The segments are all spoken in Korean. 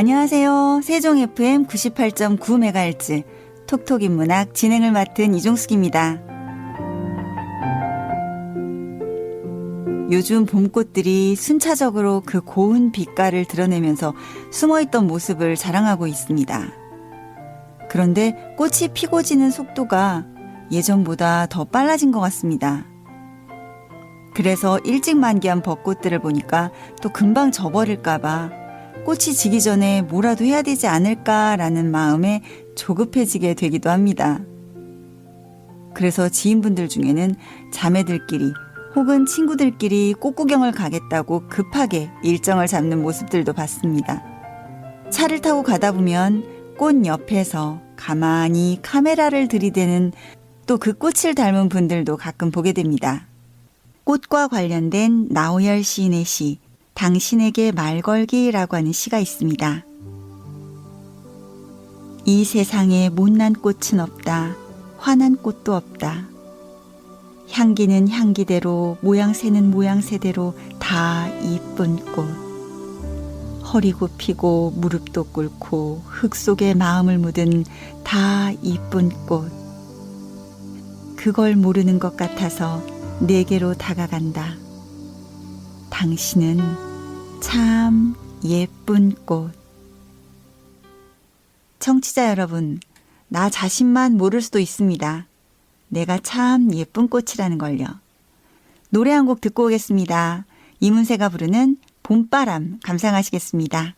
안녕하세요. 세종 FM 98.9MHz 톡톡 인문학 진행을 맡은 이종숙입니다. 요즘 봄꽃들이 순차적으로 그 고운 빛깔을 드러내면서 숨어있던 모습을 자랑하고 있습니다. 그런데 꽃이 피고 지는 속도가 예전보다 더 빨라진 것 같습니다. 그래서 일찍 만개한 벚꽃들을 보니까 또 금방 져버릴까봐 꽃이 지기 전에 뭐라도 해야 되지 않을까라는 마음에 조급해지게 되기도 합니다. 그래서 지인분들 중에는 자매들끼리 혹은 친구들끼리 꽃구경을 가겠다고 급하게 일정을 잡는 모습들도 봤습니다. 차를 타고 가다 보면 꽃 옆에서 가만히 카메라를 들이대는 또 그 꽃을 닮은 분들도 가끔 보게 됩니다. 꽃과 관련된 나우열 시인의 시 당신에게 말 걸기라고 하는 시가 있습니다. 이 세상에 못난 꽃은 없다. 화난 꽃도 없다. 향기는 향기대로 모양새는 모양새대로 다 이쁜 꽃. 허리 굽히고 무릎도 꿇고 흙 속에 마음을 묻은 다 이쁜 꽃. 그걸 모르는 것 같아서 내게로 다가간다. 당신은 참 예쁜 꽃. 청취자 여러분, 나 자신만 모를 수도 있습니다. 내가 참 예쁜 꽃이라는 걸요. 노래 한 곡 듣고 오겠습니다. 이문세가 부르는 봄바람 감상하시겠습니다.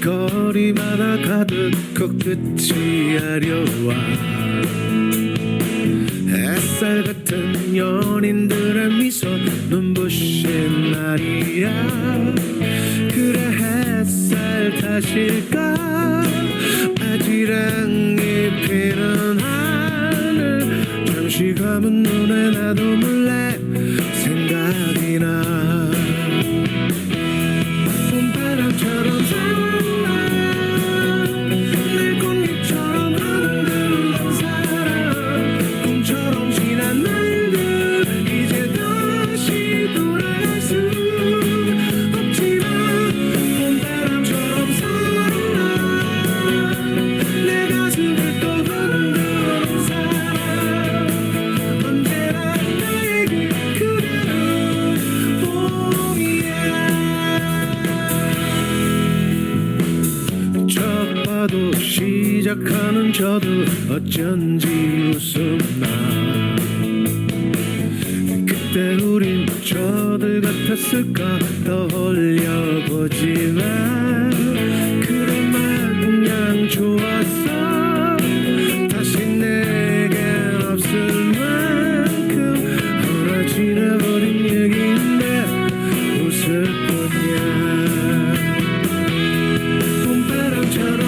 거리마다 가득 코끝이 아려와 햇살 같은 연인들의 미소 눈부신 날이야. 그래 햇살 탓일까 아지랑이 피는 하늘 잠시 감은 눈에 나도 몰래 생각이 나. 봄바람처럼 시작하는 저도 어쩐지 웃음나. 그때 우린 저들 같았을까 떠올려보지만 그런 마냥 좋았어. 다시 내겐 없을 만큼 허락지나버린 얘기인데 웃을 뿐이야. 봄바람처럼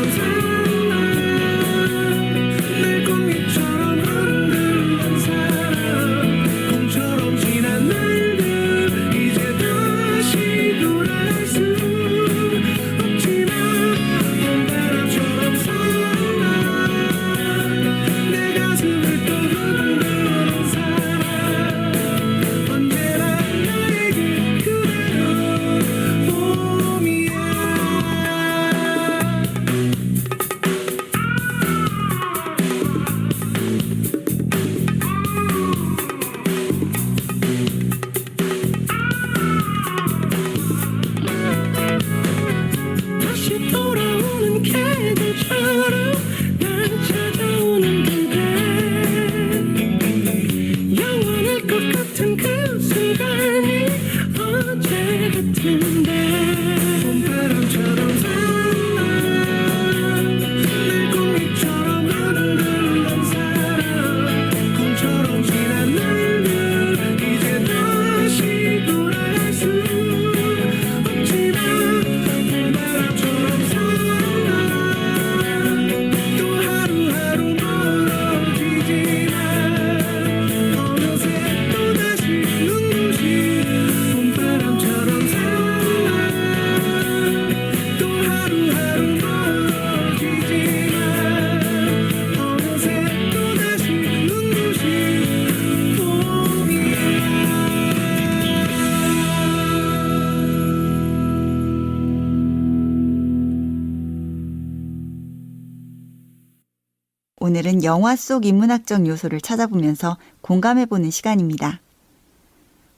오늘은 영화 속 인문학적 요소를 찾아보면서 공감해보는 시간입니다.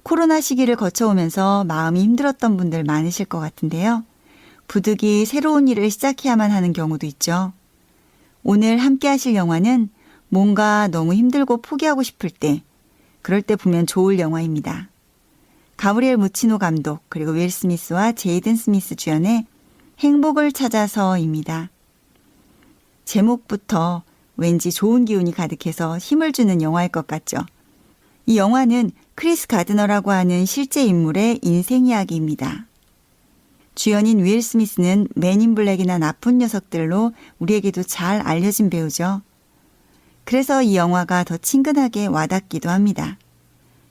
코로나 시기를 거쳐오면서 마음이 힘들었던 분들 많으실 것 같은데요. 부득이 새로운 일을 시작해야만 하는 경우도 있죠. 오늘 함께 하실 영화는 뭔가 너무 힘들고 포기하고 싶을 때, 그럴 때 보면 좋을 영화입니다. 가브리엘 무치노 감독 그리고 윌 스미스와 제이든 스미스 주연의 행복을 찾아서입니다. 제목부터 왠지 좋은 기운이 가득해서 힘을 주는 영화일 것 같죠. 이 영화는 크리스 가드너라고 하는 실제 인물의 인생 이야기입니다. 주연인 윌 스미스는 맨인 블랙이나 나쁜 녀석들로 우리에게도 잘 알려진 배우죠. 그래서 이 영화가 더 친근하게 와닿기도 합니다.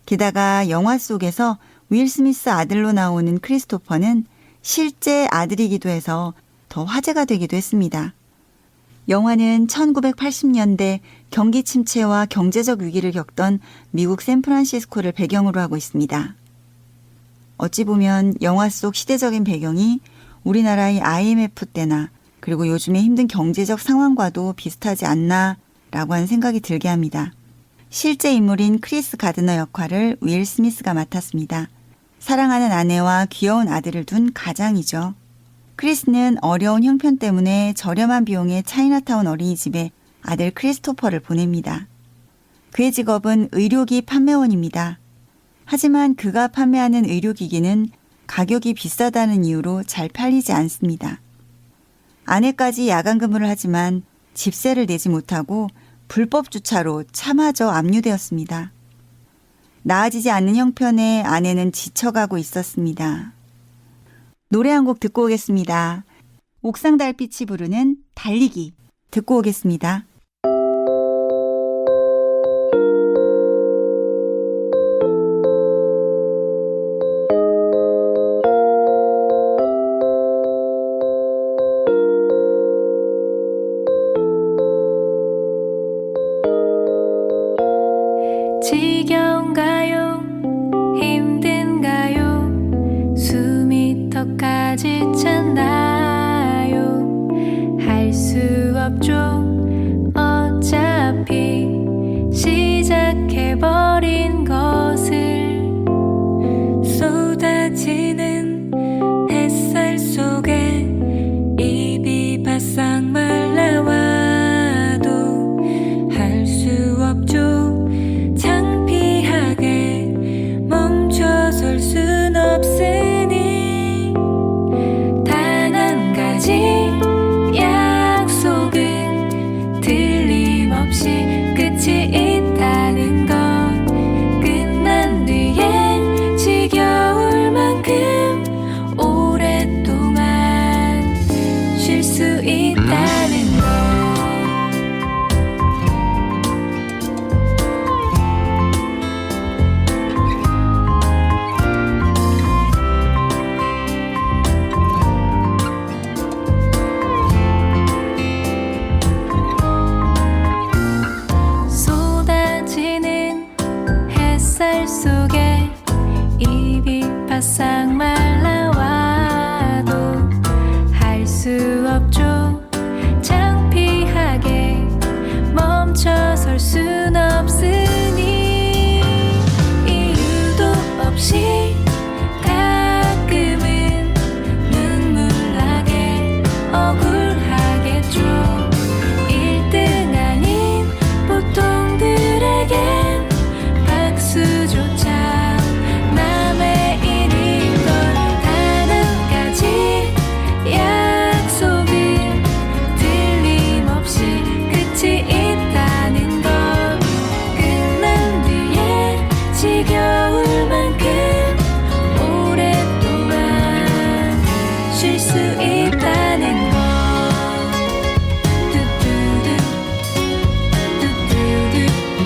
게다가 영화 속에서 윌 스미스 아들로 나오는 크리스토퍼는 실제 아들이기도 해서 더 화제가 되기도 했습니다. 영화는 1980년대 경기 침체와 경제적 위기를 겪던 미국 샌프란시스코를 배경으로 하고 있습니다. 어찌 보면 영화 속 시대적인 배경이 우리나라의 IMF 때나 그리고 요즘의 힘든 경제적 상황과도 비슷하지 않나라고 하는 생각이 들게 합니다. 실제 인물인 크리스 가드너 역할을 윌 스미스가 맡았습니다. 사랑하는 아내와 귀여운 아들을 둔 가장이죠. 크리스는 어려운 형편 때문에 저렴한 비용의 차이나타운 어린이집에 아들 크리스토퍼를 보냅니다. 그의 직업은 의료기 판매원입니다. 하지만 그가 판매하는 의료기기는 가격이 비싸다는 이유로 잘 팔리지 않습니다. 아내까지 야간 근무를 하지만 집세를 내지 못하고 불법 주차로 차마저 압류되었습니다. 나아지지 않는 형편에 아내는 지쳐가고 있었습니다. 노래 한 곡 듣고 오겠습니다. 옥상 달빛이 부르는 달리기 듣고 오겠습니다. 지겨운가요? 힘든가요? 숨이 턱까지 찼나요? 할 수 없죠. 어차피 시작해버린 것을 쏟아지는 햇살 속에 입이 바싹 말라와도 할 수 없죠. 창피하게 멈춰설 순 없으니 단 한 가지 약속은 틀림없이 끝이 있다는 것. 끝난 뒤엔 지겨울 만큼 오랫동안 쉴 수 있다는 것. 쏟아지는 햇살 속에 입이 바싹 말라와도 할 수 없죠. 창피하게 멈춰설 순 없으니 이유도 없이 가끔은 눈물 나게 억울하겠죠. 1등 아닌 보통들에겐 박수조차 남의 일인 걸. 단 한 가지 약속은 틀림없이 끝이 있다는 것. 끝난 뒤에 지겨울 만큼 오랫동안 쉴 수 있다는 것. 뚜뚜두, 뚜뚜두, 뚜뚜두,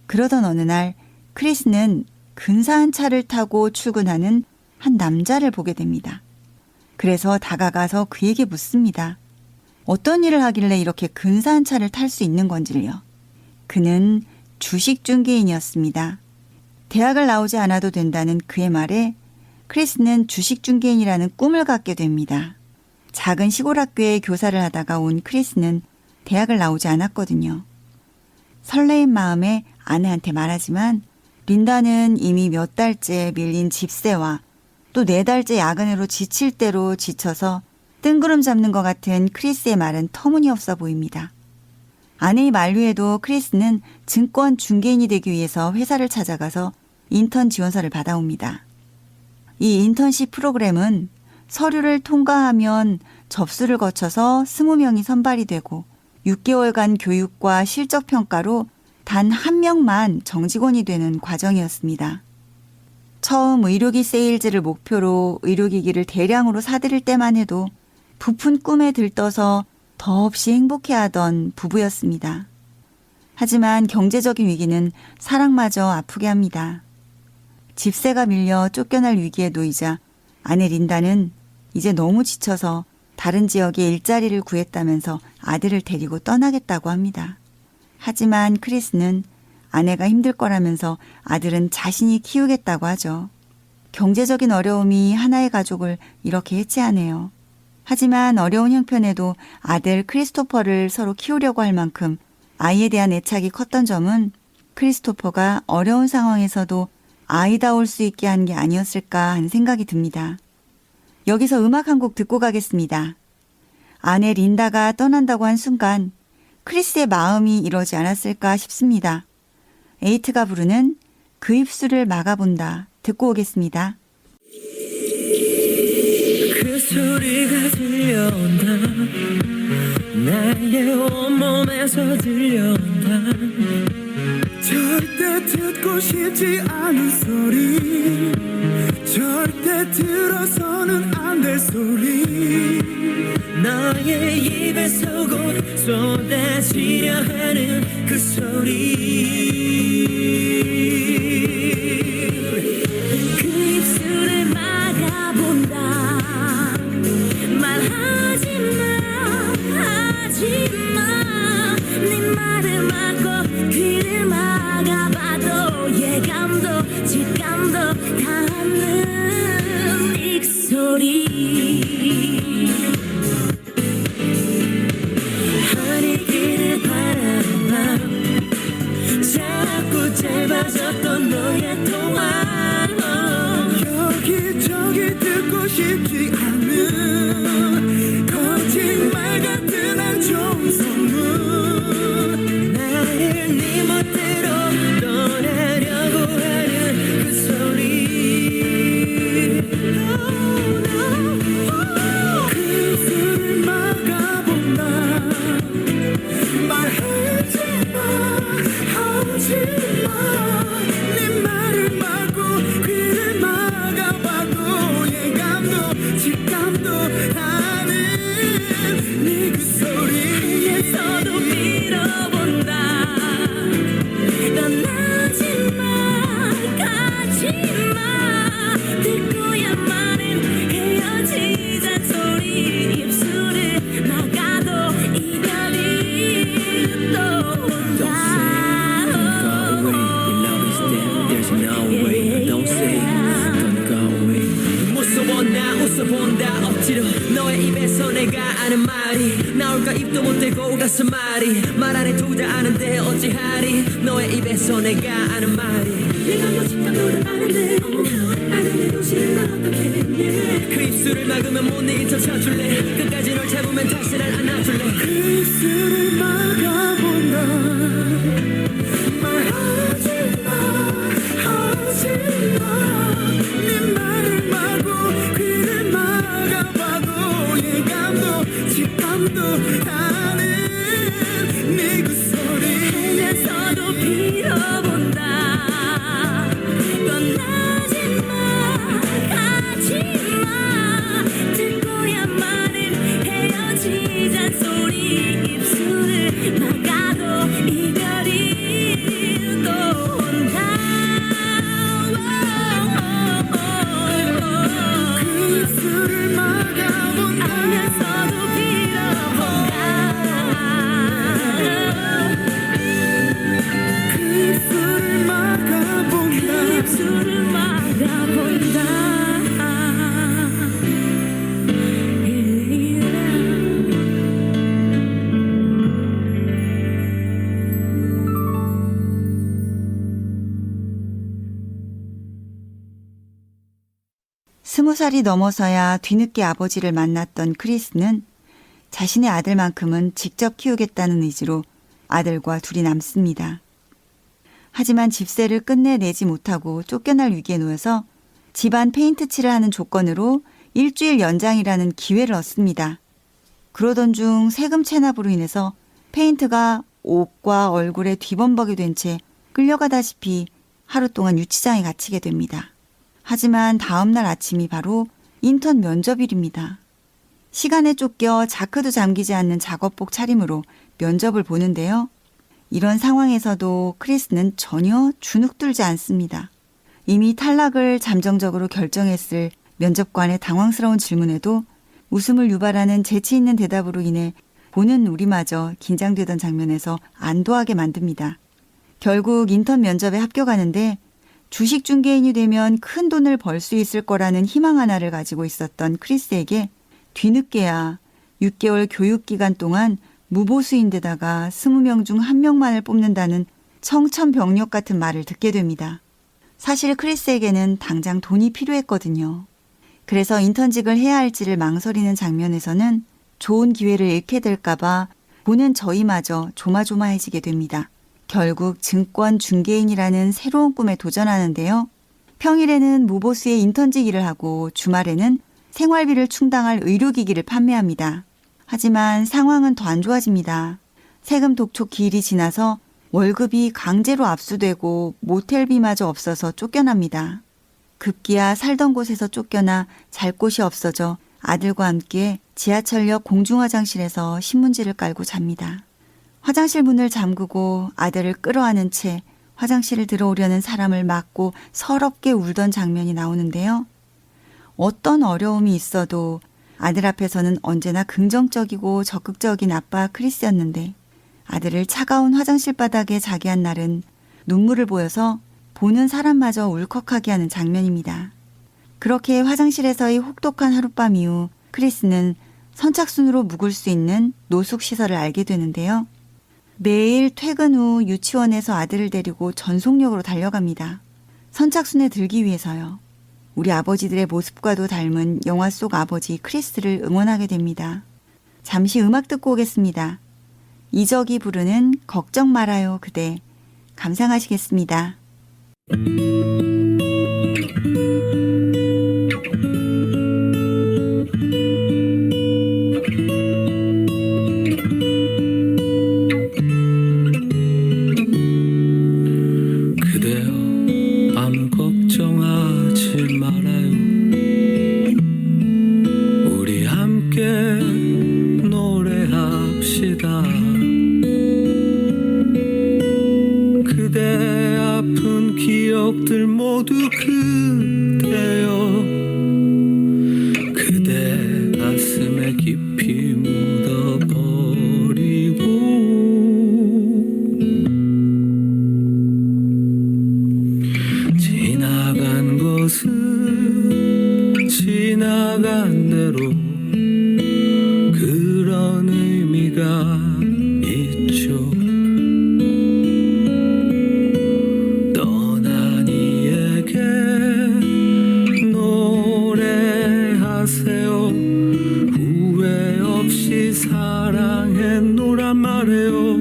그러던 어느 날 크리스는 근사한 차를 타고 출근하는 한 남자를 보게 됩니다. 그래서 다가가서 그에게 묻습니다. 어떤 일을 하길래 이렇게 근사한 차를 탈 수 있는 건지요. 그는 주식 중개인이었습니다. 대학을 나오지 않아도 된다는 그의 말에 크리스는 주식 중개인이라는 꿈을 갖게 됩니다. 작은 시골 학교에 교사를 하다가 온 크리스는 대학을 나오지 않았거든요. 설레인 마음에 아내한테 말하지만 린다는 이미 몇 달째 밀린 집세와 또 4달째 야근으로 지칠 대로 지쳐서 뜬구름 잡는 것 같은 크리스의 말은 터무니없어 보입니다. 아내의 만류에도 크리스는 증권 중개인이 되기 위해서 회사를 찾아가서 인턴 지원서를 받아옵니다. 이 인턴십 프로그램은 서류를 통과하면 접수를 거쳐서 20명이 선발이 되고 6개월간 교육과 실적 평가로 단 1명만 정직원이 되는 과정이었습니다. 처음 의료기 세일즈를 목표로 의료기기를 대량으로 사들일 때만 해도 부푼 꿈에 들떠서 더없이 행복해하던 부부였습니다. 하지만 경제적인 위기는 사랑마저 아프게 합니다. 집세가 밀려 쫓겨날 위기에 놓이자 아내 린다는 이제 너무 지쳐서 다른 지역에 일자리를 구했다면서 아들을 데리고 떠나겠다고 합니다. 하지만 크리스는 아내가 힘들 거라면서 아들은 자신이 키우겠다고 하죠. 경제적인 어려움이 하나의 가족을 이렇게 해체하네요. 하지만 어려운 형편에도 아들 크리스토퍼를 서로 키우려고 할 만큼 아이에 대한 애착이 컸던 점은 크리스토퍼가 어려운 상황에서도 아이다울 수 있게 한 게 아니었을까 하는 생각이 듭니다. 여기서 음악 한 곡 듣고 가겠습니다. 아내 린다가 떠난다고 한 순간 크리스의 마음이 이러지 않았을까 싶습니다. 에이트가 부르는 그 입술을 막아본다 듣고 오겠습니다. 그 소리가 들려온다 나의 온몸에서 들려온다 절대 듣고 싶지 않은 소리 절대 들어서는 안 될 소리 나의 입에서 곧 쏟아지려 하는 그 소리 그 입술을 막아본다 말하지마 하지마 네 말을 막고 귀를 막아봐도 예감도 직감도 닿는 익소리 하늘길을 바라봐 자꾸 짧아졌던 너의 통화 여기저기 듣고 싶지 않은 거짓말 같은 안 좋은 소문 나를 네 멋대로 떠나려고 하는 그 소리 그 입술을 막아본다 말하지마 하지마 네 말을 막고 귀를 막아봐도 예감도 직감도 나는 네 그 소리 에서도 밀어본다 떠나지마 가지마 듣고야만은 헤어지자 소리 입술을 막아도 이별이 또 온다 무서워 나 웃어본다 억지로 너의 입에서 내가 아는 말이 나올까 입도 못 대고 가슴 말이 말 안 해도 다 아는데 어찌하리 너의 입에서 내가 아는 말이 내가 뭐 직감도 아는데 아는데도 싫은 걸 어떻게 했니 그 입술을 막으면 못 잊어 쳐줄래 끝까지 널 잡으면 다시 날 안아줄래 그 입술을 막아본다 말하지마 하지마 네 말을 막고 귀를 막아봐도 예감도 직감도 나는 네 그 소리 에서도 빌어본다 떠나지마 가지마 듣고야만은 헤어지자 소리 입술을 20살이 넘어서야 뒤늦게 아버지를 만났던 크리스는 자신의 아들만큼은 직접 키우겠다는 의지로 아들과 둘이 남습니다. 하지만 집세를 끝내 내지 못하고 쫓겨날 위기에 놓여서 집안 페인트 칠을 하는 조건으로 일주일 연장이라는 기회를 얻습니다. 그러던 중 세금 체납으로 인해서 페인트가 옷과 얼굴에 뒤범벅이 된 채 끌려가다시피 하루 동안 유치장에 갇히게 됩니다. 하지만 다음 날 아침이 바로 인턴 면접일입니다. 시간에 쫓겨 자크도 잠기지 않는 작업복 차림으로 면접을 보는데요. 이런 상황에서도 크리스는 전혀 주눅들지 않습니다. 이미 탈락을 잠정적으로 결정했을 면접관의 당황스러운 질문에도 웃음을 유발하는 재치 있는 대답으로 인해 보는 우리마저 긴장되던 장면에서 안도하게 만듭니다. 결국 인턴 면접에 합격하는데 주식 중개인이 되면 큰 돈을 벌 수 있을 거라는 희망 하나를 가지고 있었던 크리스에게 뒤늦게야 6개월 교육기간 동안 무보수인데다가 20명 중 1명만을 뽑는다는 청천벽력 같은 말을 듣게 됩니다. 사실 크리스에게는 당장 돈이 필요했거든요. 그래서 인턴직을 해야 할지를 망설이는 장면에서는 좋은 기회를 잃게 될까봐 보는 저희마저 조마조마해지게 됩니다. 결국 증권 중개인이라는 새로운 꿈에 도전하는데요. 평일에는 무보수의 인턴직 일을 하고 주말에는 생활비를 충당할 의료기기를 판매합니다. 하지만 상황은 더 안 좋아집니다. 세금 독촉 기일이 지나서 월급이 강제로 압수되고 모텔비마저 없어서 쫓겨납니다. 급기야 살던 곳에서 쫓겨나 잘 곳이 없어져 아들과 함께 지하철역 공중화장실에서 신문지를 깔고 잡니다. 화장실 문을 잠그고 아들을 끌어안은 채 화장실을 들어오려는 사람을 막고 서럽게 울던 장면이 나오는데요. 어떤 어려움이 있어도 아들 앞에서는 언제나 긍정적이고 적극적인 아빠 크리스였는데 아들을 차가운 화장실 바닥에 자게 한 날은 눈물을 보여서 보는 사람마저 울컥하게 하는 장면입니다. 그렇게 화장실에서의 혹독한 하룻밤 이후 크리스는 선착순으로 묵을 수 있는 노숙시설을 알게 되는데요. 매일 퇴근 후 유치원에서 아들을 데리고 전속력으로 달려갑니다. 선착순에 들기 위해서요. 우리 아버지들의 모습과도 닮은 영화 속 아버지 크리스를 응원하게 됩니다. 잠시 음악 듣고 오겠습니다. 이적이 부르는 걱정 말아요 그대. 감상하시겠습니다. 기억들 모두 그대여 그대 가슴에 깊이 묻어버리고 지나간 것은 지나간 대로 그런 의미가 있죠. 후회 없이 사랑했노란 말해요.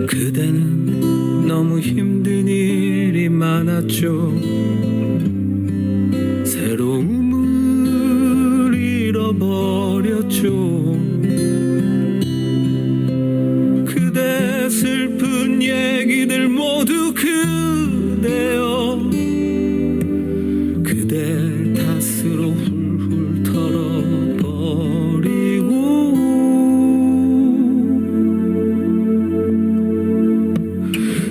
그대는 너무 힘든 일이 많았죠. 새로움을 잃어버렸죠. 그대 슬픈 얘기들 모두 그대여 그대 탓으로 훌훌 털어버리고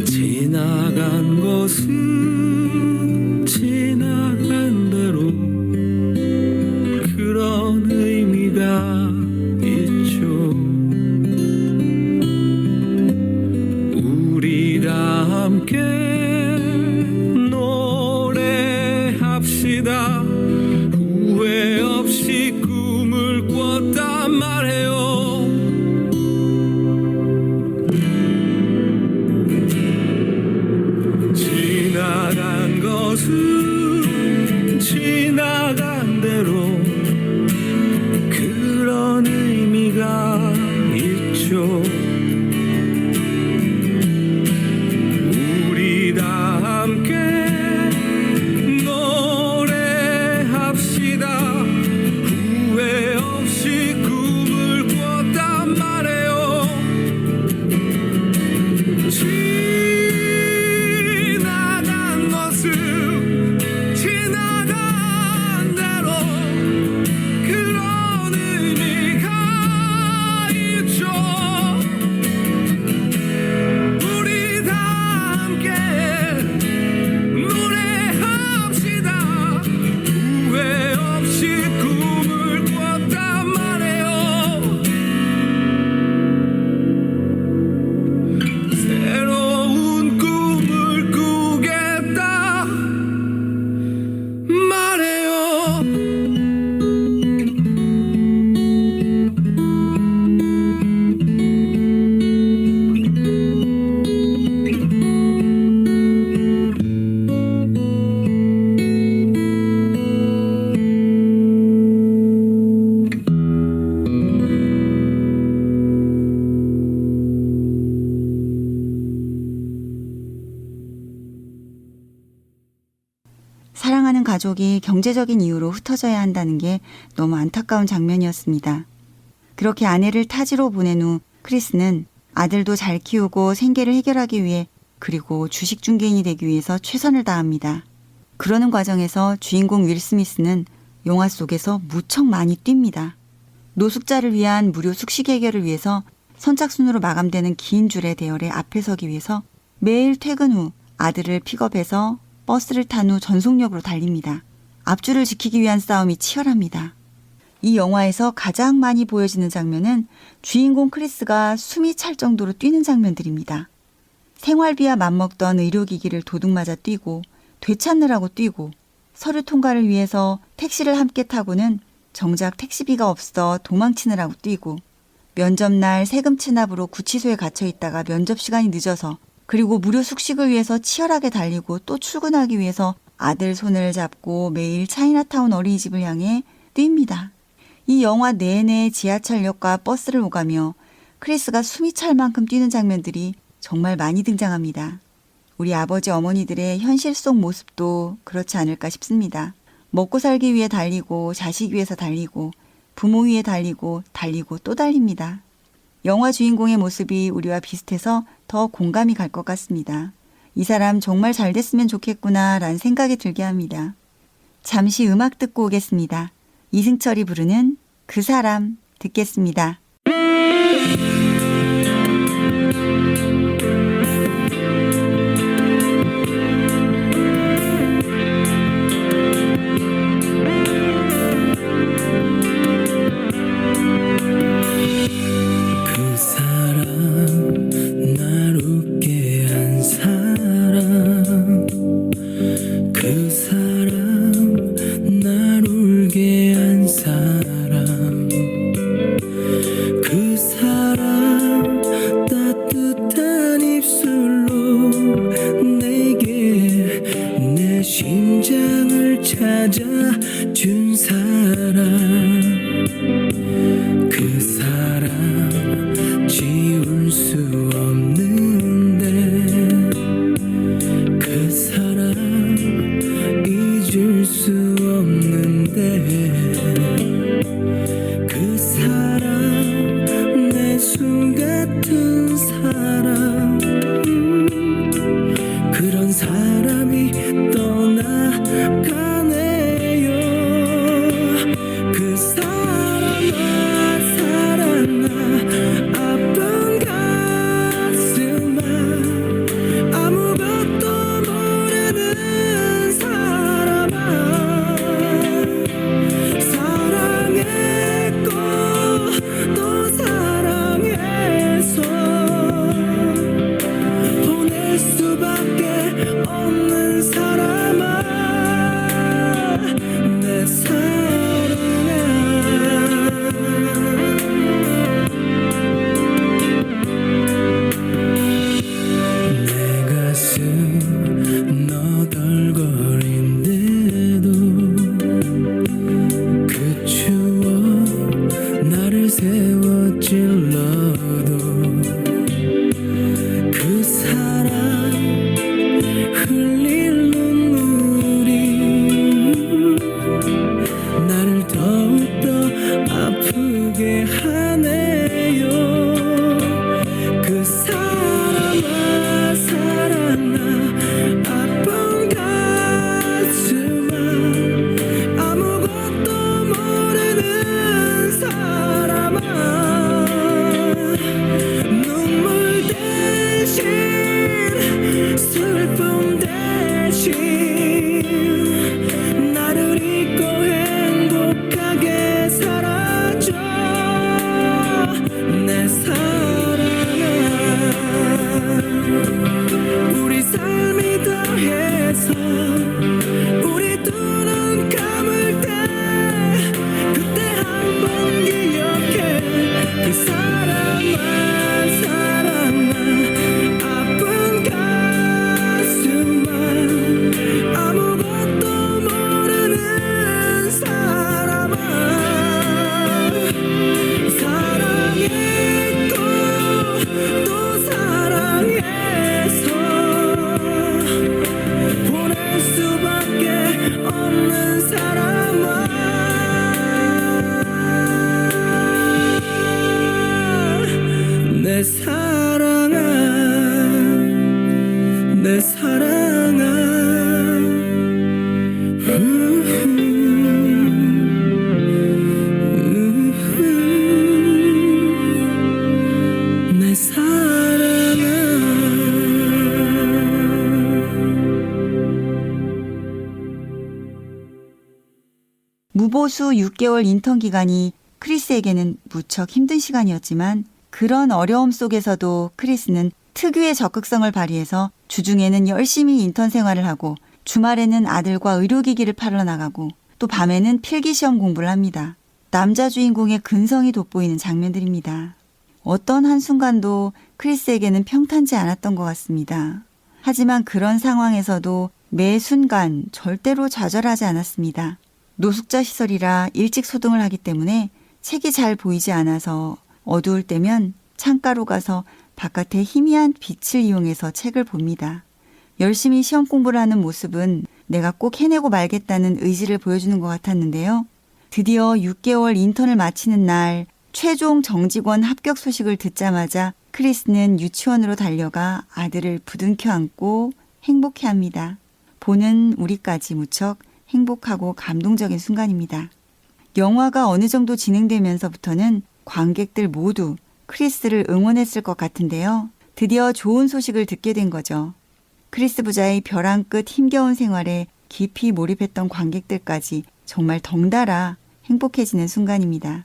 지나간 것은 지나간 대로 그런 의미가 있죠. 우리가 함께 노래합시다. 후회 없이 꿈을 꿨단 말해요. 가족이 경제적인 이유로 흩어져야 한다는 게 너무 안타까운 장면이었습니다. 그렇게 아내를 타지로 보낸 후 크리스는 아들도 잘 키우고 생계를 해결하기 위해 그리고 주식 중개인이 되기 위해서 최선을 다합니다. 그러는 과정에서 주인공 윌 스미스는 영화 속에서 무척 많이 뜁니다. 노숙자를 위한 무료 숙식 해결을 위해서 선착순으로 마감되는 긴 줄의 대열에 앞에 서기 위해서 매일 퇴근 후 아들을 픽업해서 버스를 탄 후 전속력으로 달립니다. 앞줄을 지키기 위한 싸움이 치열합니다. 이 영화에서 가장 많이 보여지는 장면은 주인공 크리스가 숨이 찰 정도로 뛰는 장면들입니다. 생활비와 맞먹던 의료기기를 도둑맞아 뛰고 되찾느라고 뛰고 서류 통과를 위해서 택시를 함께 타고는 정작 택시비가 없어 도망치느라고 뛰고 면접날 세금 체납으로 구치소에 갇혀 있다가 면접 시간이 늦어서 그리고 무료 숙식을 위해서 치열하게 달리고 또 출근하기 위해서 아들 손을 잡고 매일 차이나타운 어린이집을 향해 뜁니다. 이 영화 내내 지하철역과 버스를 오가며 크리스가 숨이 찰 만큼 뛰는 장면들이 정말 많이 등장합니다. 우리 아버지 어머니들의 현실 속 모습도 그렇지 않을까 싶습니다. 먹고 살기 위해 달리고 자식 위해서 달리고 부모 위해 달리고 또 달립니다. 영화 주인공의 모습이 우리와 비슷해서 더 공감이 갈 것 같습니다. 이 사람 정말 잘 됐으면 좋겠구나 라는 생각이 들게 합니다. 잠시 음악 듣고 오겠습니다. 이승철이 부르는 그 사람 듣겠습니다. 그 사람 날 웃게 한 사람 그 사람 날 울게 한 사람 그 사람 따뜻한 입술로 내게 내 심장을 찾아준 사람 그 사람 지울 수 없는데 그 사람 잊을 수 없는데 그 사람 내 숨 같은 사람 그런 사람이 떠나가네요. 그 사람아 사랑아 아픈 가슴아 아무것도 모르는 사람아 사랑했고 또 사랑해서 내 사랑아 내 사랑아. 무보수 6개월 인턴 기간이 크리스에게는 무척 힘든 시간이었지만 그런 어려움 속에서도 크리스는 특유의 적극성을 발휘해서 주중에는 열심히 인턴 생활을 하고 주말에는 아들과 의료기기를 팔러 나가고 또 밤에는 필기시험 공부를 합니다. 남자 주인공의 근성이 돋보이는 장면들입니다. 어떤 한순간도 크리스에게는 평탄지 않았던 것 같습니다. 하지만 그런 상황에서도 매 순간 절대로 좌절하지 않았습니다. 노숙자 시설이라 일찍 소등을 하기 때문에 책이 잘 보이지 않아서 어두울 때면 창가로 가서 바깥의 희미한 빛을 이용해서 책을 봅니다. 열심히 시험 공부를 하는 모습은 내가 꼭 해내고 말겠다는 의지를 보여주는 것 같았는데요. 드디어 6개월 인턴을 마치는 날 최종 정직원 합격 소식을 듣자마자 크리스는 유치원으로 달려가 아들을 부둥켜 안고 행복해합니다. 보는 우리까지 무척 행복하고 감동적인 순간입니다. 영화가 어느 정도 진행되면서부터는 관객들 모두 크리스를 응원했을 것 같은데요. 드디어 좋은 소식을 듣게 된 거죠. 크리스 부자의 벼랑 끝 힘겨운 생활에 깊이 몰입했던 관객들까지 정말 덩달아 행복해지는 순간입니다.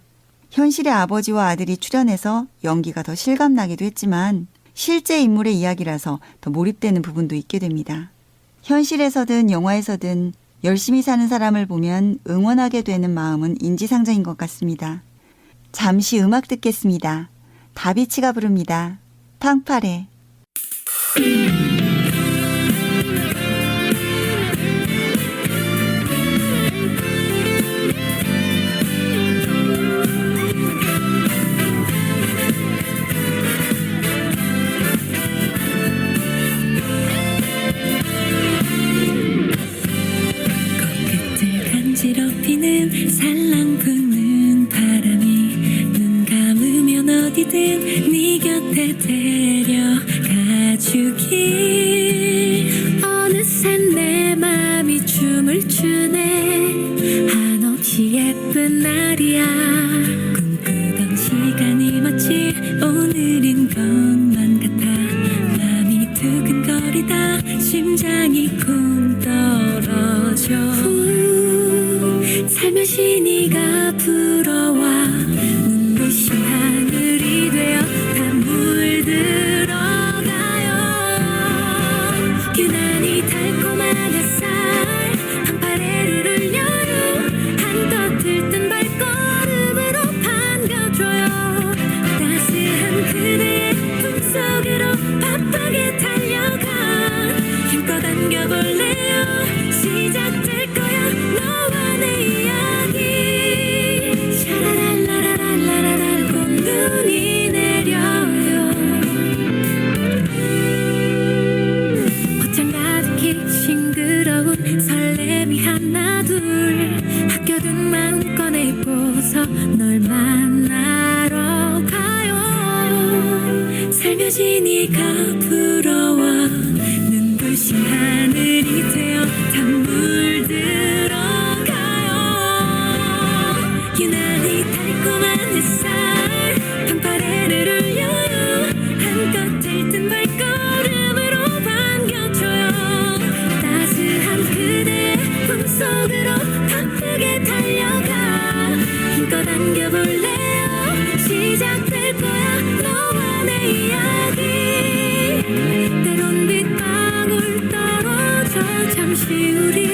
현실의 아버지와 아들이 출연해서 연기가 더 실감나기도 했지만 실제 인물의 이야기라서 더 몰입되는 부분도 있게 됩니다. 현실에서든 영화에서든 열심히 사는 사람을 보면 응원하게 되는 마음은 인지상정인 것 같습니다. 잠시 음악 듣겠습니다. 다비치가 부릅니다. 팡파레. 코끝을 간지럽히는 살랑 부는 바람이 눈 감으면 어디든 네 곁에 데려가주길. 어느새 내 맘이 춤을 추네. 한없이 예쁜 날이야. 꿈꾸던 시간이 마치 오늘인 것만 같아. 맘이 두근거리다 심장이 쿵 떨어져. 살며시 네가 불어와 눈부신 하늘이 되어 다 물들어가요. 유난히 달콤한 햇살 한파래를 울려요. 한껏 들뜬 발걸음으로 반겨줘요. 따스한 그대의 품속으로 바쁘게 달려가. 힘껏 안겨볼래요. 시작될 거야 너와 내 이야기. 샤라랄라라랄라랄 꽃눈이 내려요. 옷장 가득히 싱그러운 설렘이 하나 둘. 학교든 마음껏 입고서 널 만나러 가요. 살며시 네가 불어와 눈부신 하늘이 되어 다 물들어가요. 유난히 달콤한 햇살 방파래를 울려요. 한껏 들뜬 발걸음으로 반겨줘요. 따스한 그대의 품속으로 바쁘게 달려가. 힘껏 안겨볼래요. 시작될 거야 너와 내 이야기. 때론 빗방울 떨어져 잠시 우리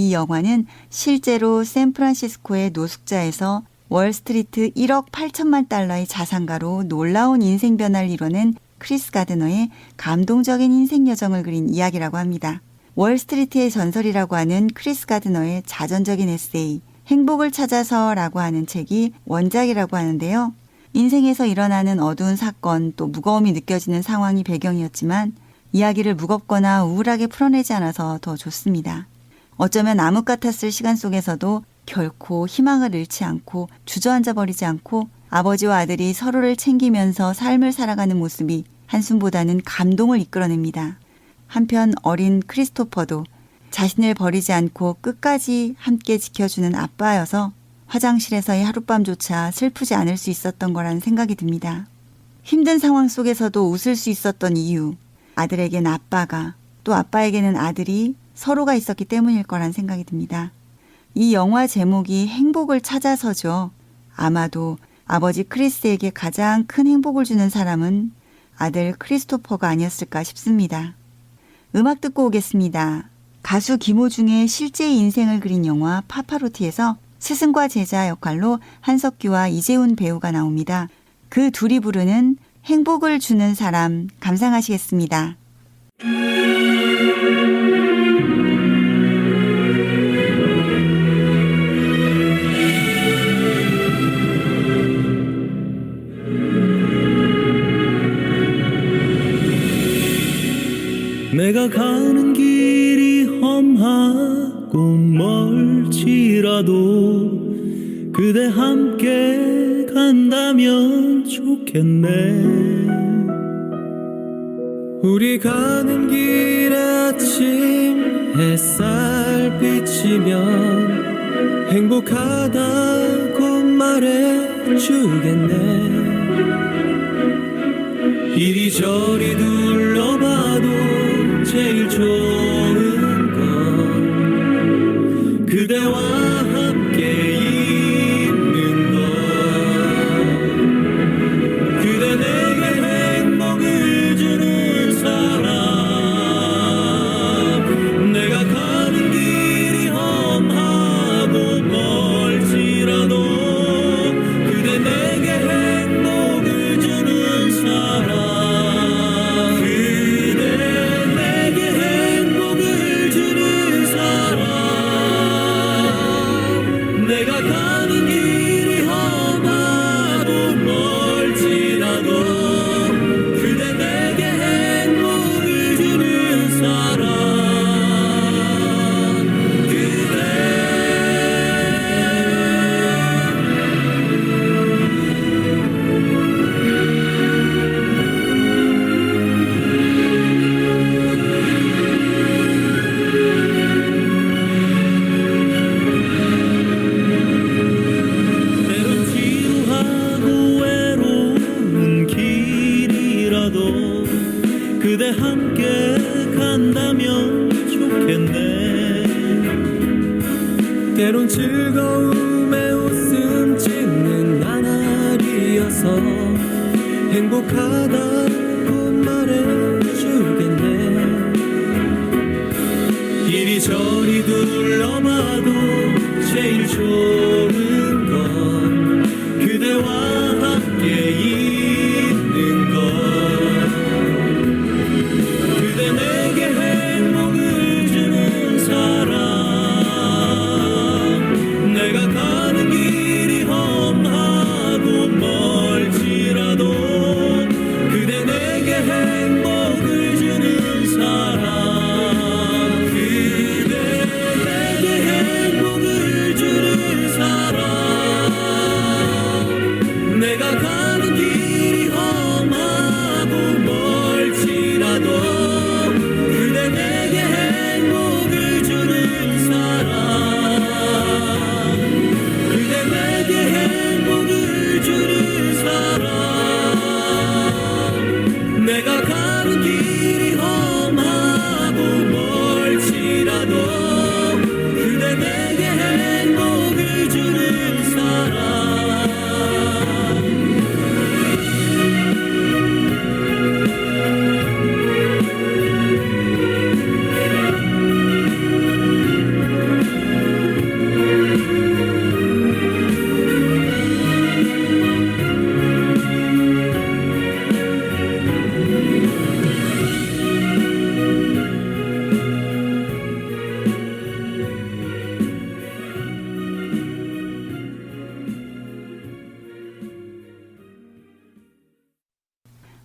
이 영화는 실제로 샌프란시스코의 노숙자에서 월스트리트 1억 8천만 달러의 자산가로 놀라운 인생 변화를 이뤄낸 크리스 가드너의 감동적인 인생 여정을 그린 이야기라고 합니다. 월스트리트의 전설이라고 하는 크리스 가드너의 자전적인 에세이 행복을 찾아서라고 하는 책이 원작이라고 하는데요. 인생에서 일어나는 어두운 사건 또 무거움이 느껴지는 상황이 배경이었지만 이야기를 무겁거나 우울하게 풀어내지 않아서 더 좋습니다. 어쩌면 암흑 같았을 시간 속에서도 결코 희망을 잃지 않고 주저앉아 버리지 않고 아버지와 아들이 서로를 챙기면서 삶을 살아가는 모습이 한숨보다는 감동을 이끌어냅니다. 한편 어린 크리스토퍼도 자신을 버리지 않고 끝까지 함께 지켜주는 아빠여서 화장실에서의 하룻밤조차 슬프지 않을 수 있었던 거라는 생각이 듭니다. 힘든 상황 속에서도 웃을 수 있었던 이유, 아들에겐 아빠가 또 아빠에게는 아들이 서로가 있었기 때문일 거란 생각이 듭니다. 이 영화 제목이 행복을 찾아서죠. 아마도 아버지 크리스에게 가장 큰 행복을 주는 사람은 아들 크리스토퍼가 아니었을까 싶습니다. 음악 듣고 오겠습니다. 가수 김호중의 실제의 인생을 그린 영화 파파로티에서 스승과 제자 역할로 한석규와 이재훈 배우가 나옵니다. 그 둘이 부르는 행복을 주는 사람 감상하시겠습니다. 내가 가는 길이 험하고 멀지라도 그대 함께 간다면 좋겠네. 우리 가는 길에 아침 햇살 비치면 행복하다고 말해주겠네. 이리저리 둘러봐도 제일 좋은 건 그대와 함께 있는 것. 그대 내게 행복을 주는 사람. 내가 가는 길이 험하고 멀지라도 그대 내게 행복을 주는 사람. 내가 가는 길이 험하고 멀지라도 그대 내게 행복을 주는 사람. 그대 함께 간다면 좋겠네. 때론 즐거움에 웃음 짓는 나날이어서 행복하다고 말해주겠네. 이리저리 둘러봐도 제일 좋은 건 그대와 함께 있는 것. 내게 행복을 주는 사람. 내가 가는 길이 험하고 멀지라도 그대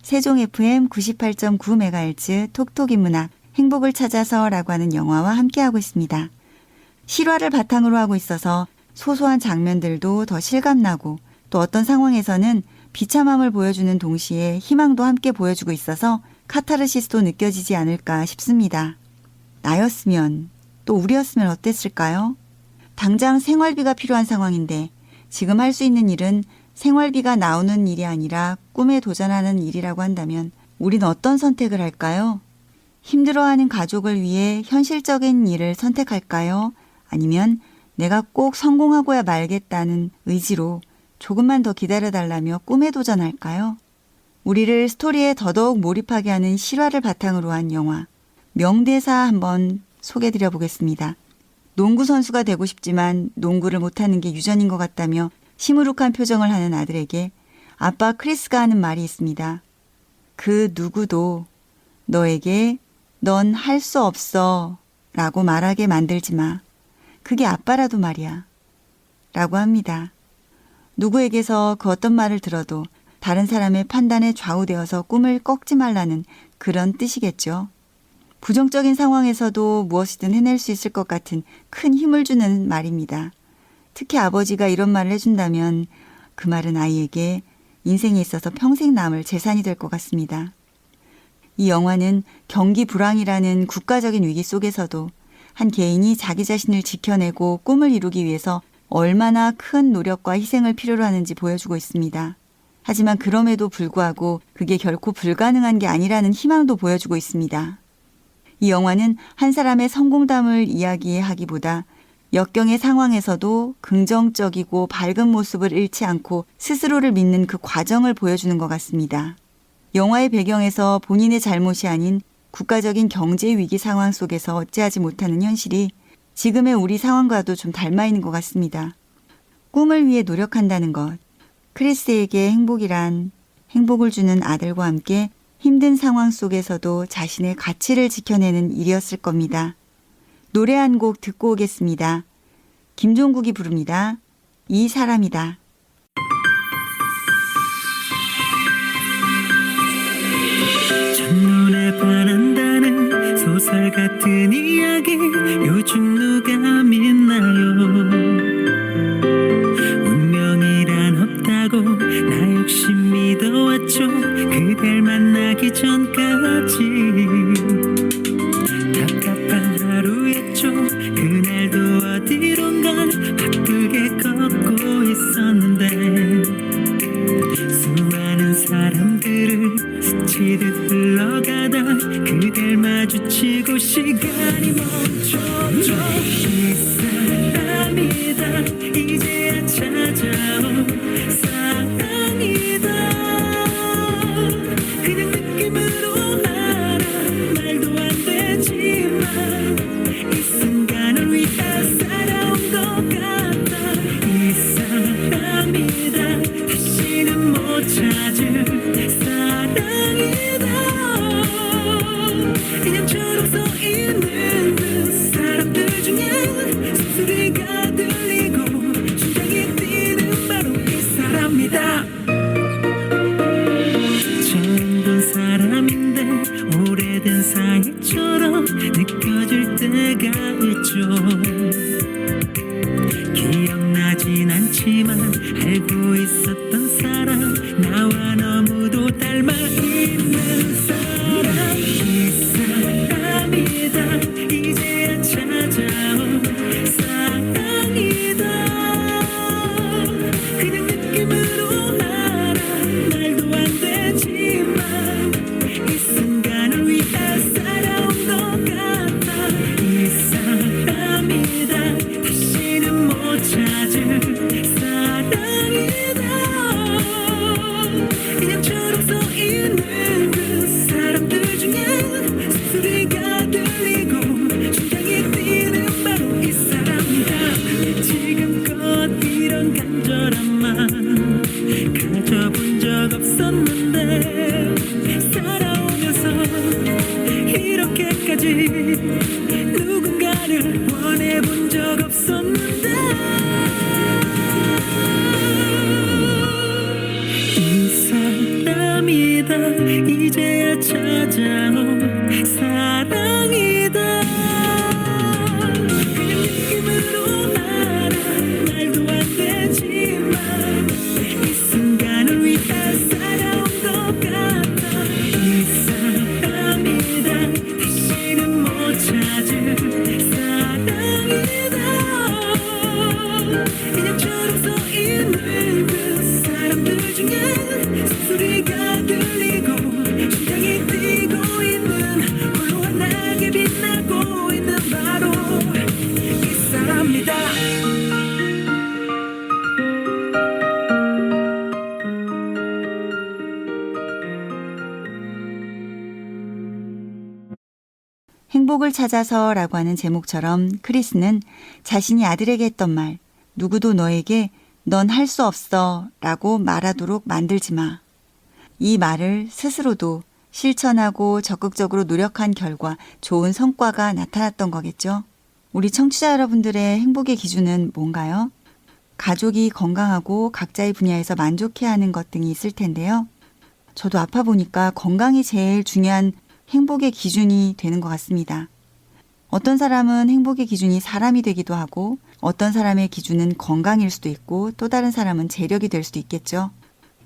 세종 FM 98.9MHz 톡톡 인문학 행복을 찾아서라고 하는 영화와 함께하고 있습니다. 실화를 바탕으로 하고 있어서 소소한 장면들도 더 실감나고 또 어떤 상황에서는 비참함을 보여주는 동시에 희망도 함께 보여주고 있어서 카타르시스도 느껴지지 않을까 싶습니다. 나였으면 또 우리였으면 어땠을까요? 당장 생활비가 필요한 상황인데 지금 할 수 있는 일은 생활비가 나오는 일이 아니라 꿈에 도전하는 일이라고 한다면 우린 어떤 선택을 할까요? 힘들어하는 가족을 위해 현실적인 일을 선택할까요? 아니면 내가 꼭 성공하고야 말겠다는 의지로 조금만 더 기다려달라며 꿈에 도전할까요? 우리를 스토리에 더더욱 몰입하게 하는 실화를 바탕으로 한 영화 명대사 한번 소개해드려 보겠습니다. 농구 선수가 되고 싶지만 농구를 못하는 게 유전인 것 같다며 시무룩한 표정을 하는 아들에게 아빠 크리스가 하는 말이 있습니다. 그 누구도 너에게 넌 할 수 없어 라고 말하게 만들지 마. 그게 아빠라도 말이야. 라고 합니다. 누구에게서 그 어떤 말을 들어도 다른 사람의 판단에 좌우되어서 꿈을 꺾지 말라는 그런 뜻이겠죠. 부정적인 상황에서도 무엇이든 해낼 수 있을 것 같은 큰 힘을 주는 말입니다. 특히 아버지가 이런 말을 해준다면 그 말은 아이에게 인생에 있어서 평생 남을 재산이 될 것 같습니다. 이 영화는 경기 불황이라는 국가적인 위기 속에서도 한 개인이 자기 자신을 지켜내고 꿈을 이루기 위해서 얼마나 큰 노력과 희생을 필요로 하는지 보여주고 있습니다. 하지만 그럼에도 불구하고 그게 결코 불가능한 게 아니라는 희망도 보여주고 있습니다. 이 영화는 한 사람의 성공담을 이야기하기보다 역경의 상황에서도 긍정적이고 밝은 모습을 잃지 않고 스스로를 믿는 그 과정을 보여주는 것 같습니다. 영화의 배경에서 본인의 잘못이 아닌 국가적인 경제 위기 상황 속에서 어찌하지 못하는 현실이 지금의 우리 상황과도 좀 닮아 있는 것 같습니다. 꿈을 위해 노력한다는 것, 크리스에게 행복이란 행복을 주는 아들과 함께 힘든 상황 속에서도 자신의 가치를 지켜내는 일이었을 겁니다. 노래 한 곡 듣고 오겠습니다. 김종국이 부릅니다. 이 사람이다. 첫눈에 반한다는 소설 같은 이야기 요즘 누가 믿나요? 운명이란 없다고 나 역시 믿어왔죠. 그댈 만나기 전까지 답답한 하루였죠. 그날도 어디론가 바쁘게 걷고 있었는데 수많은 사람들을 스치듯 흘러가다 그댈 마주치고 시간이 멈췄죠. 이 이제야 찾아온 사랑이다. 그냥 느낌으로 알아. 말도 안 되지만 이 순간을 위해 살아온 것 같아. 이 사람이다. 다시는 못 찾을 사랑이다. 그냥처럼 서 있는 그 사람들 중에 소리가 들리고 심장이 뛰고 있는 홀로 환하게 빛나고 있는 바로 이 사람이다. 행복을 찾아서라고 하는 제목처럼 크리스는 자신이 아들에게 했던 말, 누구도 너에게 넌 할 수 없어 라고 말하도록 만들지 마. 이 말을 스스로도 실천하고 적극적으로 노력한 결과 좋은 성과가 나타났던 거겠죠. 우리 청취자 여러분들의 행복의 기준은 뭔가요? 가족이 건강하고 각자의 분야에서 만족해하는 것 등이 있을 텐데요. 저도 아파 보니까 건강이 제일 중요한 행복의 기준이 되는 것 같습니다. 어떤 사람은 행복의 기준이 사람이 되기도 하고 어떤 사람의 기준은 건강일 수도 있고 또 다른 사람은 재력이 될 수도 있겠죠.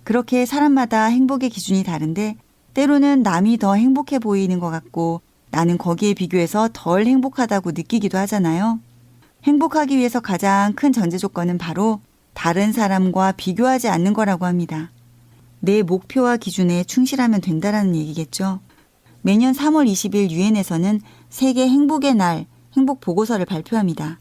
그렇게 사람마다 행복의 기준이 다른데 때로는 남이 더 행복해 보이는 것 같고 나는 거기에 비교해서 덜 행복하다고 느끼기도 하잖아요. 행복하기 위해서 가장 큰 전제 조건은 바로 다른 사람과 비교하지 않는 거라고 합니다. 내 목표와 기준에 충실하면 된다라는 얘기겠죠. 매년 3월 20일 유엔에서는 세계 행복의 날 행복 보고서를 발표합니다.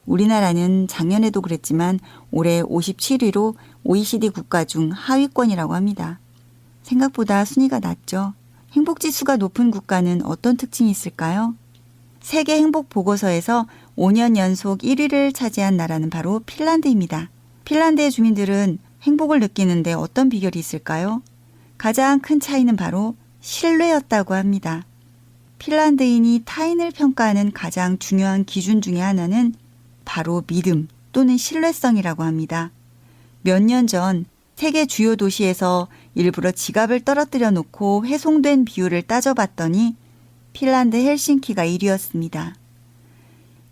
우리나라는 작년에도 그랬지만 올해 57위로 OECD 국가 중 하위권이라고 합니다. 생각보다 순위가 낮죠. 행복지수가 높은 국가는 어떤 특징이 있을까요? 세계 행복 보고서에서 5년 연속 1위를 차지한 나라는 바로 핀란드입니다. 핀란드의 주민들은 행복을 느끼는데 어떤 비결이 있을까요? 가장 큰 차이는 바로 신뢰였다고 합니다. 핀란드인이 타인을 평가하는 가장 중요한 기준 중에 하나는 바로 믿음 또는 신뢰성이라고 합니다. 몇 년 전 세계 주요 도시에서 일부러 지갑을 떨어뜨려 놓고 훼손된 비율을 따져봤더니 핀란드 헬싱키가 1위였습니다.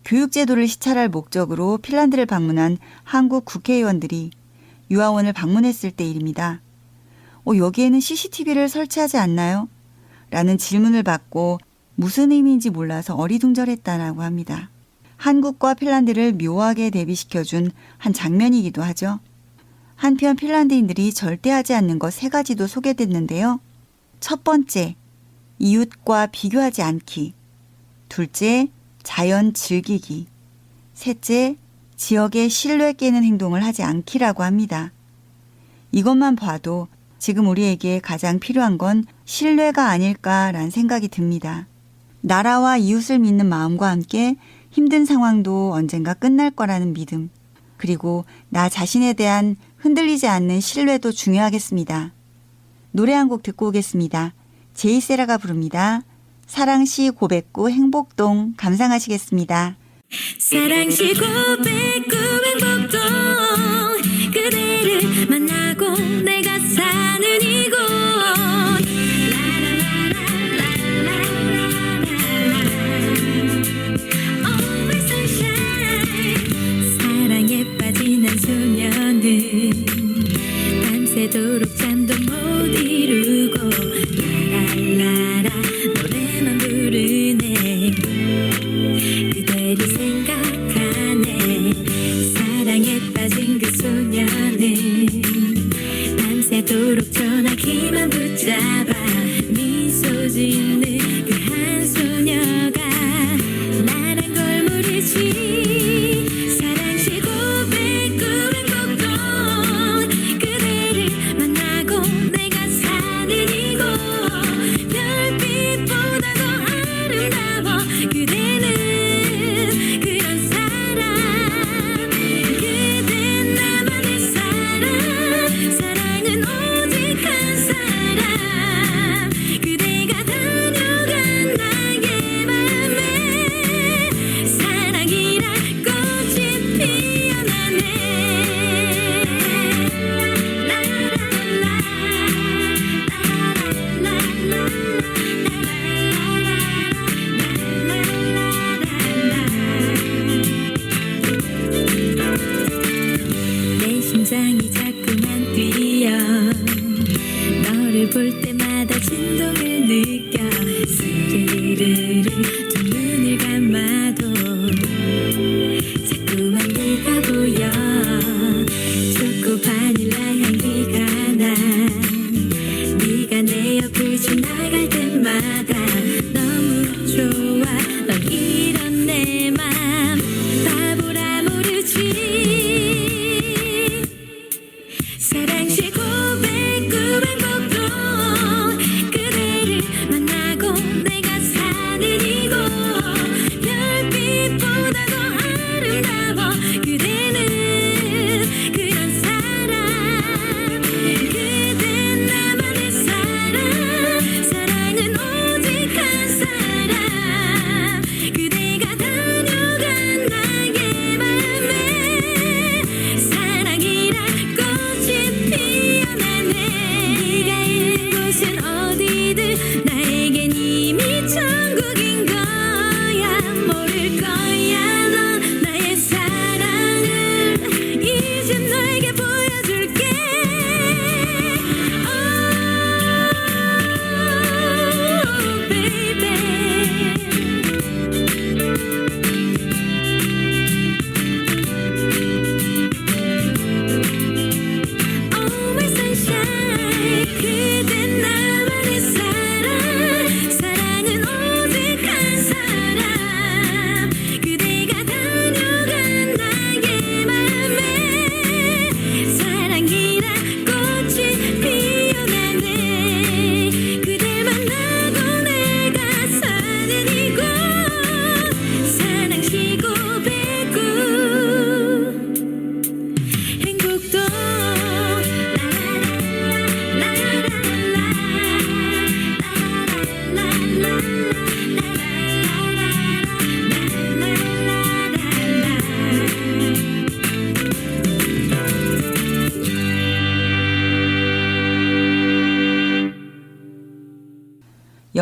교육제도를 시찰할 목적으로 핀란드를 방문한 한국 국회의원들이 유아원을 방문했을 때 일입니다. 여기에는 CCTV를 설치하지 않나요? 라는 질문을 받고 무슨 의미인지 몰라서 어리둥절했다라고 합니다. 한국과 핀란드를 묘하게 대비시켜준 한 장면이기도 하죠. 한편 핀란드인들이 절대 하지 않는 것 3가지도 소개됐는데요. 첫 번째, 이웃과 비교하지 않기. 둘째, 자연 즐기기. 셋째, 지역의 신뢰 깨는 행동을 하지 않기라고 합니다. 이것만 봐도 지금 우리에게 가장 필요한 건 신뢰가 아닐까라는 생각이 듭니다. 나라와 이웃을 믿는 마음과 함께 힘든 상황도 언젠가 끝날 거라는 믿음, 그리고 나 자신에 대한 흔들리지 않는 신뢰도 중요하겠습니다. 노래 한 곡 듣고 오겠습니다. 제이세라가 부릅니다. 사랑시 고백구 행복동 감상하시겠습니다. 사랑시 고백구 행복동 그대를 만나고 내가 사는 이곳 Always sunshine 사랑에 빠진 한 소녀는 밤새도록 잠도 못 이루고 라라라라 노래만 부르네 그대를 생각하네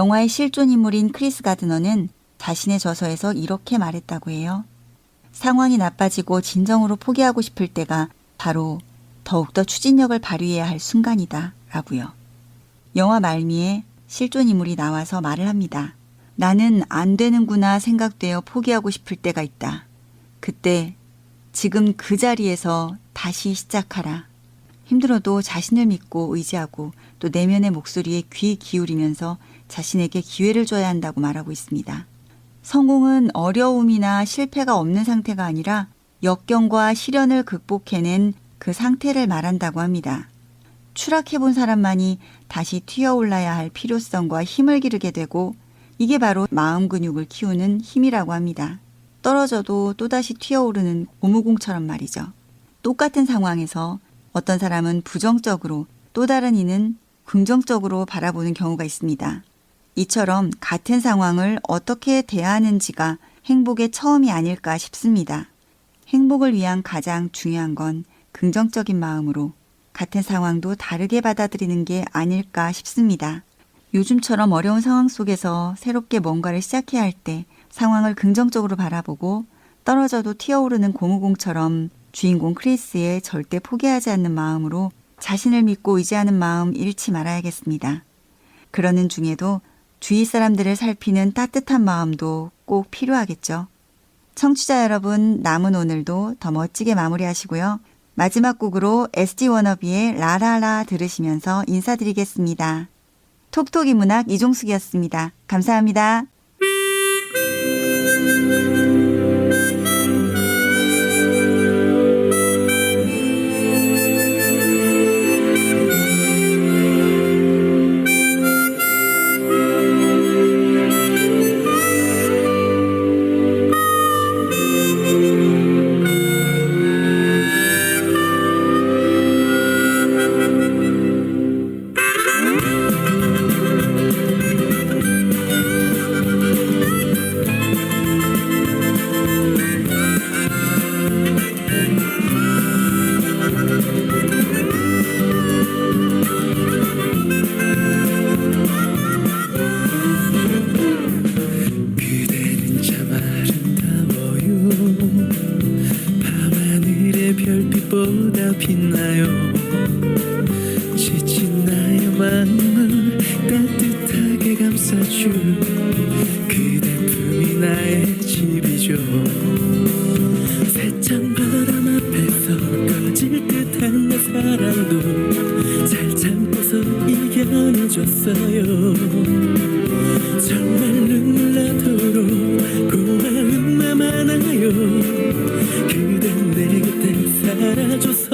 영화의 실존 인물인 크리스 가드너는 자신의 저서에서 이렇게 말했다고 해요. 상황이 나빠지고 진정으로 포기하고 싶을 때가 바로 더욱더 추진력을 발휘해야 할 순간이다 라고요. 영화 말미에 실존 인물이 나와서 말을 합니다. 나는 안 되는구나 생각되어 포기하고 싶을 때가 있다. 그때 지금 그 자리에서 다시 시작하라. 힘들어도 자신을 믿고 의지하고 또 내면의 목소리에 귀 기울이면서 자신에게 기회를 줘야 한다고 말하고 있습니다. 성공은 어려움이나 실패가 없는 상태가 아니라 역경과 시련을 극복해낸 그 상태를 말한다고 합니다. 추락해본 사람만이 다시 튀어올라야 할 필요성과 힘을 기르게 되고 이게 바로 마음 근육을 키우는 힘이라고 합니다. 떨어져도 또다시 튀어오르는 고무공처럼 말이죠. 똑같은 상황에서 어떤 사람은 부정적으로 또 다른 이는 긍정적으로 바라보는 경우가 있습니다. 이처럼 같은 상황을 어떻게 대하는지가 행복의 처음이 아닐까 싶습니다. 행복을 위한 가장 중요한 건 긍정적인 마음으로 같은 상황도 다르게 받아들이는 게 아닐까 싶습니다. 요즘처럼 어려운 상황 속에서 새롭게 뭔가를 시작해야 할 때 상황을 긍정적으로 바라보고 떨어져도 튀어오르는 고무공처럼 주인공 크리스의 절대 포기하지 않는 마음으로 자신을 믿고 의지하는 마음 잃지 말아야겠습니다. 그러는 중에도 주위 사람들을 살피는 따뜻한 마음도 꼭 필요하겠죠. 청취자 여러분, 남은 오늘도 더 멋지게 마무리하시고요. 마지막 곡으로 SG 워너비의 라라라 들으시면서 인사드리겠습니다. 톡톡이 문학 이종숙이었습니다. 감사합니다. 별빛보다 빛나요. 지친 나의 마음을 따뜻하게 감싸줄 그대품이 나의 집이죠. 세찬 바람 앞에서 꺼질 듯한 내 사랑도 잘 참고서 이겨내줬어요. 정말 눈물 나도록 고마운 맘 많아요. 그댄 내 곁에 살아줘서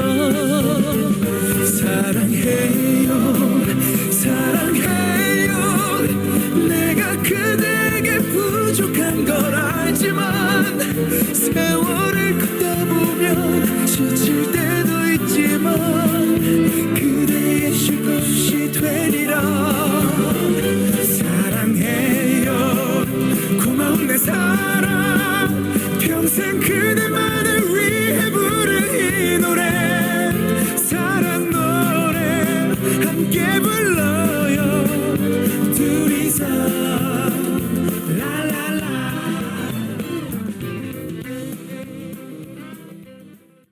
사랑해요 사랑해요. 내가 그대에게 부족한 걸 알지만 세월을 걷다 보면 지쳐